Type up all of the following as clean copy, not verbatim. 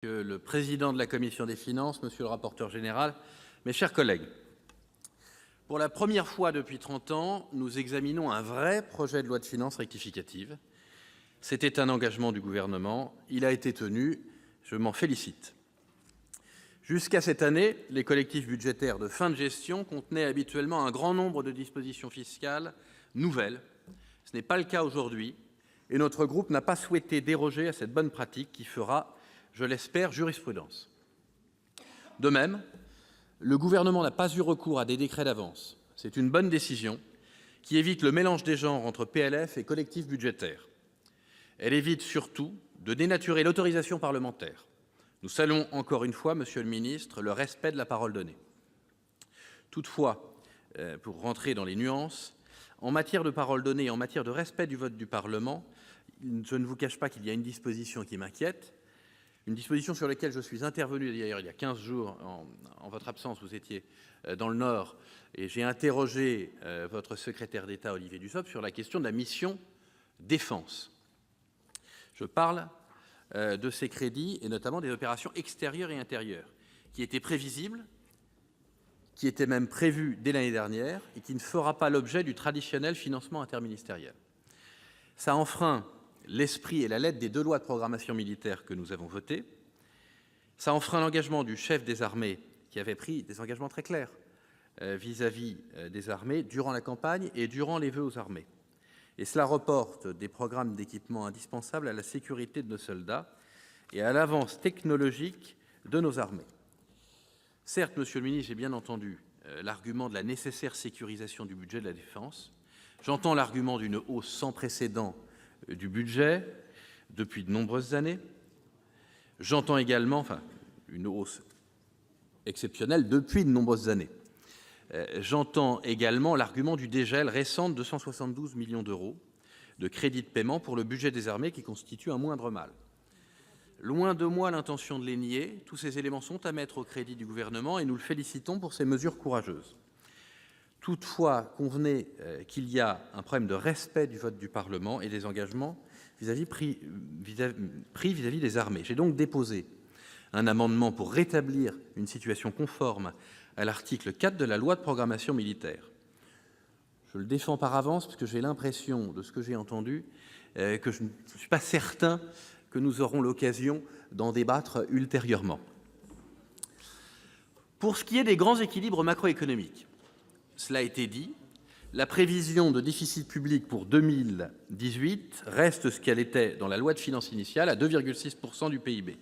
Monsieur le président de la commission des finances, monsieur le rapporteur général, mes chers collègues, pour la première fois depuis 30 ans, nous examinons un vrai projet de loi de finances rectificative. C'était un engagement du gouvernement, il a été tenu, je m'en félicite. Jusqu'à cette année, les collectifs budgétaires de fin de gestion contenaient habituellement un grand nombre de dispositions fiscales nouvelles. Ce n'est pas le cas aujourd'hui, et notre groupe n'a pas souhaité déroger à cette bonne pratique qui fera, je l'espère, jurisprudence. De même, le gouvernement n'a pas eu recours à des décrets d'avance. C'est une bonne décision qui évite le mélange des genres entre PLF et collectifs budgétaires. Elle évite surtout de dénaturer l'autorisation parlementaire. Nous saluons encore une fois, monsieur le ministre, le respect de la parole donnée. Toutefois, pour rentrer dans les nuances, en matière de parole donnée et en matière de respect du vote du Parlement, je ne vous cache pas qu'il y a une disposition qui m'inquiète, une disposition sur laquelle je suis intervenu d'ailleurs il y a 15 jours, en votre absence, vous étiez dans le Nord, et j'ai interrogé votre secrétaire d'État, Olivier Dussopt, sur la question de la mission défense. Je parle de ces crédits, et notamment des opérations extérieures et intérieures, qui étaient prévisibles, qui étaient même prévues dès l'année dernière, et qui ne fera pas l'objet du traditionnel financement interministériel. Ça enfreint l'esprit et la lettre des deux lois de programmation militaire que nous avons votées. Ça enfreint l'engagement du chef des armées, qui avait pris des engagements très clairs vis-à-vis des armées durant la campagne et durant les vœux aux armées. Et cela reporte des programmes d'équipement indispensables à la sécurité de nos soldats et à l'avance technologique de nos armées. Certes, monsieur le ministre, j'ai bien entendu l'argument de la nécessaire sécurisation du budget de la défense. J'entends l'argument d'une hausse sans précédent du budget depuis de nombreuses années. J'entends également, une hausse exceptionnelle depuis de nombreuses années. J'entends également l'argument du dégel récent de 272 millions d'euros de crédits de paiement pour le budget des armées qui constitue un moindre mal. Loin de moi l'intention de les nier, tous ces éléments sont à mettre au crédit du gouvernement et nous le félicitons pour ces mesures courageuses. Toutefois, convenez qu'il y a un problème de respect du vote du Parlement et des engagements pris vis-à-vis des armées. J'ai donc déposé un amendement pour rétablir une situation conforme à l'article 4 de la loi de programmation militaire. Je le défends par avance parce que j'ai l'impression, de ce que j'ai entendu, que je ne suis pas certain que nous aurons l'occasion d'en débattre ultérieurement. Pour ce qui est des grands équilibres macroéconomiques, cela a été dit, la prévision de déficit public pour 2018 reste ce qu'elle était dans la loi de finances initiale, à 2,6% du PIB.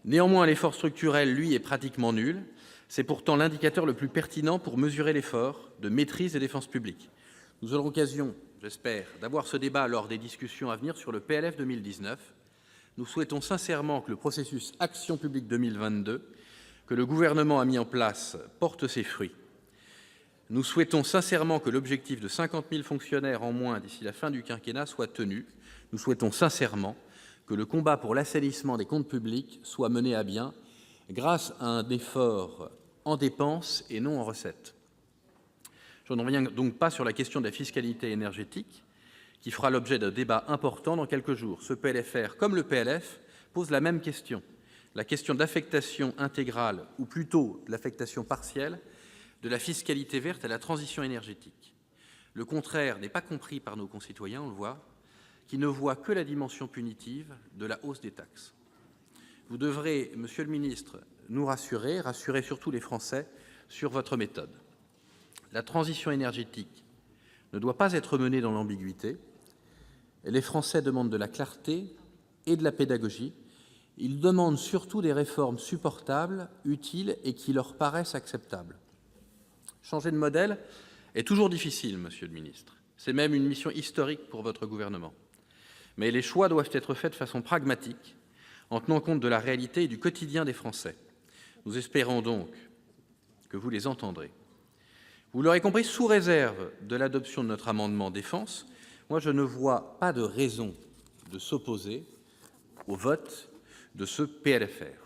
Néanmoins, l'effort structurel, lui, est pratiquement nul. C'est pourtant l'indicateur le plus pertinent pour mesurer l'effort de maîtrise des dépenses publiques. Nous aurons l'occasion, j'espère, d'avoir ce débat lors des discussions à venir sur le PLF 2019. Nous souhaitons sincèrement que le processus Action publique 2022, que le gouvernement a mis en place, porte ses fruits. Nous souhaitons sincèrement que l'objectif de 50 000 fonctionnaires en moins d'ici la fin du quinquennat soit tenu. Nous souhaitons sincèrement que le combat pour l'assainissement des comptes publics soit mené à bien grâce à un effort en dépenses et non en recettes. Je ne reviens donc pas sur la question de la fiscalité énergétique, qui fera l'objet d'un débat important dans quelques jours. Ce PLFR, comme le PLF, pose la même question, la question de l'affectation intégrale, ou plutôt de l'affectation partielle, de la fiscalité verte à la transition énergétique. Le contraire n'est pas compris par nos concitoyens, on le voit, qui ne voient que la dimension punitive de la hausse des taxes. Vous devrez, monsieur le ministre, nous rassurer surtout les Français sur votre méthode. La transition énergétique ne doit pas être menée dans l'ambiguïté. Les Français demandent de la clarté et de la pédagogie. Ils demandent surtout des réformes supportables, utiles et qui leur paraissent acceptables. Changer de modèle est toujours difficile, monsieur le ministre. C'est même une mission historique pour votre gouvernement. Mais les choix doivent être faits de façon pragmatique, en tenant compte de la réalité et du quotidien des Français. Nous espérons donc que vous les entendrez. Vous l'aurez compris, sous réserve de l'adoption de notre amendement défense, moi je ne vois pas de raison de s'opposer au vote de ce PLFR.